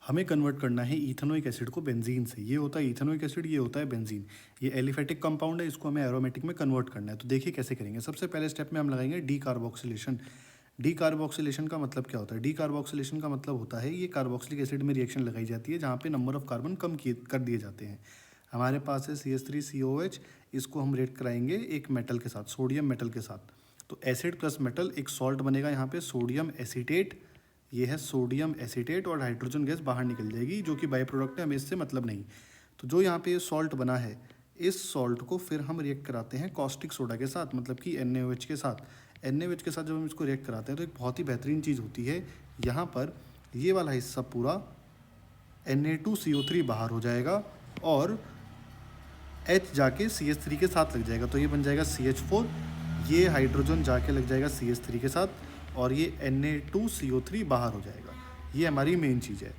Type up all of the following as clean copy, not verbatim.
हमें कन्वर्ट करना है इथेनोइक एसिड को बेंजीन से। ये होता है इथेनोइक एसिड, ये होता है बेंजीन। ये एलिफेटिक कंपाउंड है, इसको हमें एरोमेटिक में कन्वर्ट करना है। तो देखिए कैसे करेंगे। सबसे पहले स्टेप में हम लगाएंगे डी कार्बोक्सिलेशन। डी कार्बोक्सिलेशन का मतलब क्या होता है? डी कार्बोक्सिलेशन का मतलब होता है ये कार्बोक्सिलिक एसिड में रिएक्शन लगाई जाती है जहाँ पे नंबर ऑफ कार्बन कम किए कर दिए जाते हैं। हमारे पास है CH3COH, इसको हम रिएक्ट कराएंगे एक मेटल के साथ, सोडियम मेटल के साथ। तो एसिड प्लस मेटल एक सॉल्ट बनेगा यहाँ पे, सोडियम एसीटेट। ये है सोडियम एसीटेट और हाइड्रोजन गैस बाहर निकल जाएगी जो कि बाई प्रोडक्ट है, हमें इससे मतलब नहीं। तो जो यहाँ पे ये सॉल्ट बना है, इस सॉल्ट को फिर हम रिएक्ट कराते हैं कॉस्टिक सोडा के साथ, मतलब कि NaOH के साथ। NaOH के साथ जब हम इसको रिएक्ट कराते हैं तो एक बहुत ही बेहतरीन चीज़ होती है। यहाँ पर ये वाला हिस्सा पूरा Na2CO3 बाहर हो जाएगा और H जाके CH3 के साथ लग जाएगा, तो ये बन जाएगा CH4। ये हाइड्रोजन जाके लग जाएगा CH3 के साथ और ये Na2CO3 बाहर हो जाएगा। ये हमारी मेन चीज़ है।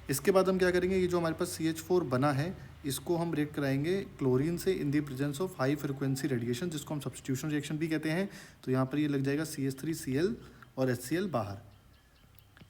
इसके बाद हम क्या करेंगे, ये जो हमारे पास CH4 बना है, इसको हम रिएक्ट कराएंगे क्लोरीन से इन the presence of high frequency radiation, जिसको हम सब्स्टिट्यूशन रिएक्शन भी कहते हैं। तो यहाँ पर ये लग जाएगा CH3Cl और HCl बाहर।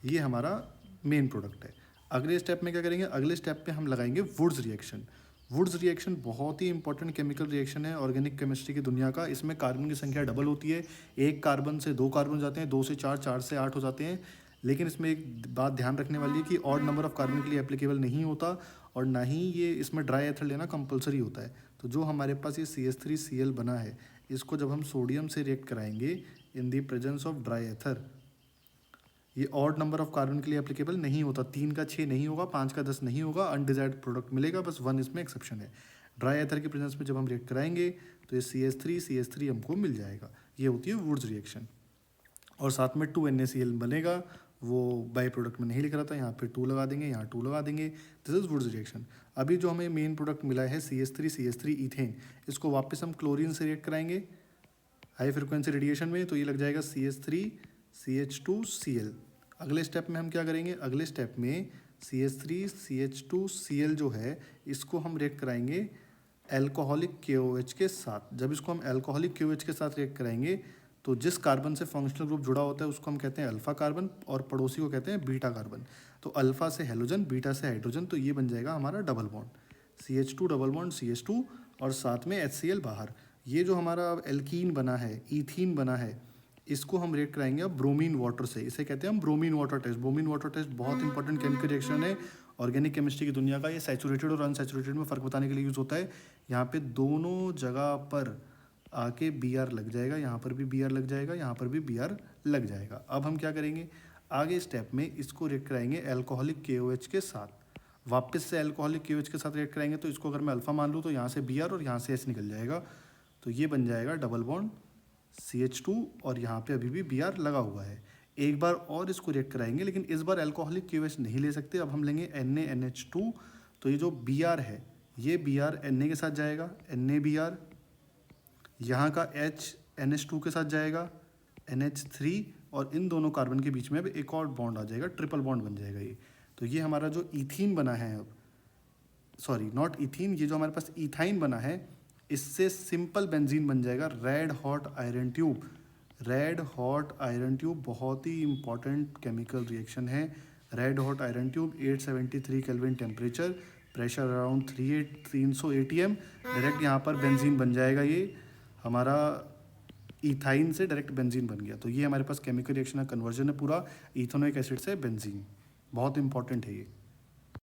ये हमारा मेन प्रोडक्ट है। अगले स्टेप में क्या करेंगे, अगले स्टेप पे हम लगाएंगे वुड्स रिएक्शन। वुड्स रिएक्शन बहुत ही इंपॉर्टेंट केमिकल रिएक्शन है ऑर्गेनिक केमिस्ट्री की दुनिया का। इसमें कार्बन की संख्या डबल होती है, एक कार्बन से दो कार्बन हो जाते हैं, दो से चार, चार से आठ हो जाते हैं। लेकिन इसमें एक बात ध्यान रखने वाली है कि ऑड नंबर ऑफ कार्बन के लिए एप्लीकेबल नहीं होता और ना ही ये इसमें ड्राई एथर लेना कंपलसरी होता है। तो जो हमारे पास ये CH3Cl बना है, इसको जब हम सोडियम से रिएक्ट कराएंगे in the presence of dry ether, ये ऑड नंबर ऑफ कार्बन के लिए एप्लीकेबल नहीं होता। 3 का 6 नहीं होगा, 5 का 10 नहीं होगा, अनडिजायर्ड प्रोडक्ट मिलेगा, बस 1 इसमें एक्सेप्शन है। ड्राई एथर के प्रेजेंस में जब हम रिएक्ट कराएंगे तो ये CH3 हमको मिल जाएगा। ये होती है वुड्स रिएक्शन। और साथ में 2NaCl बनेगा, वो बाई प्रोडक्ट में नहीं लिख रहा था, यहाँ पे 2 लगा देंगे, यहाँ 2 लगा देंगे। This is Wurtz reaction. अभी जो हमें मेन प्रोडक्ट मिला है CH3 इथेन, इसको वापस हम क्लोरीन से रिएक्ट कराएंगे हाई फ्रिक्वेंसी रेडिएशन में, तो ये लग जाएगा CH3CH2Cl। अगले स्टेप में हम क्या करेंगे, अगले स्टेप में CH3CH2Cl जो है, इसको हम रिएक्ट कराएंगे एल्कोहलिक KOH के साथ। जब इसको हम एल्कोहलिक KOH के साथ रिएक्ट कराएंगे तो जिस कार्बन से फंक्शनल ग्रुप जुड़ा होता है उसको हम कहते हैं अल्फा कार्बन और पड़ोसी को कहते हैं बीटा कार्बन। तो अल्फा से हेलोजन, बीटा से हाइड्रोजन, तो ये बन जाएगा हमारा double bond, CH2 double bond CH2 और साथ में HCl बाहर। ये जो हमारा एल्कीन बना है, ईथीन बना है, इसको हम रिएक्ट कराएंगे अब ब्रोमीन वाटर से। इसे कहते हैं हम bromine water test. Bromine water test बहुत इंपॉर्टेंट केमिकल रिएक्शन है ऑर्गेनिक केमिस्ट्री की दुनिया का। ये सैचुरेटेड और अनसैचुरेटेड में फ़र्क बताने के लिए यूज़ होता है। यहाँ पे दोनों जगह पर आके Br लग जाएगा, यहाँ पर भी Br लग जाएगा, यहाँ पर भी Br लग जाएगा। अब हम क्या करेंगे, आगे स्टेप में इसको रिएक्ट कराएंगे एल्कोहलिक KOH के साथ। वापस से एल्कोहलिक KOH के साथ रिएक्ट कराएंगे तो इसको अगर मैं अल्फा मान लूँ तो यहाँ से Br और यहाँ से H निकल जाएगा, तो ये बन जाएगा डबल बॉन्ड CH2 और यहाँ पे अभी भी Br लगा हुआ है। एक बार और इसको रिएक्ट कराएंगे, लेकिन इस बार एल्कोहलिक KOH नहीं ले सकते, अब हम लेंगे NaNH2। तो ये जो Br है, ये Br Na के साथ जाएगा, NaBr। यहाँ का H NH2 के साथ जाएगा, NH3, और इन दोनों कार्बन के बीच में अब एक और बॉन्ड आ जाएगा, ट्रिपल बॉन्ड बन जाएगा ये। तो ये हमारा जो इथीन बना है, अब सॉरी नॉट इथीन, ये जो हमारे पास इथाइन बना है, इससे सिंपल बेंजीन बन जाएगा red hot iron tube. Red hot iron tube बहुत ही इंपॉर्टेंट केमिकल रिएक्शन है। Red hot iron tube 873 kelvin temperature, pressure around 300 ATM। Direct यहाँ पर बेंजीन बन जाएगा। ये हमारा इथाइन से डायरेक्ट बेंजीन बन गया। तो ये हमारे पास केमिकल रिएक्शन का कन्वर्जन है पूरा, इथेनोइक एसिड से बेंजीन। बहुत इंपॉर्टेंट है ये।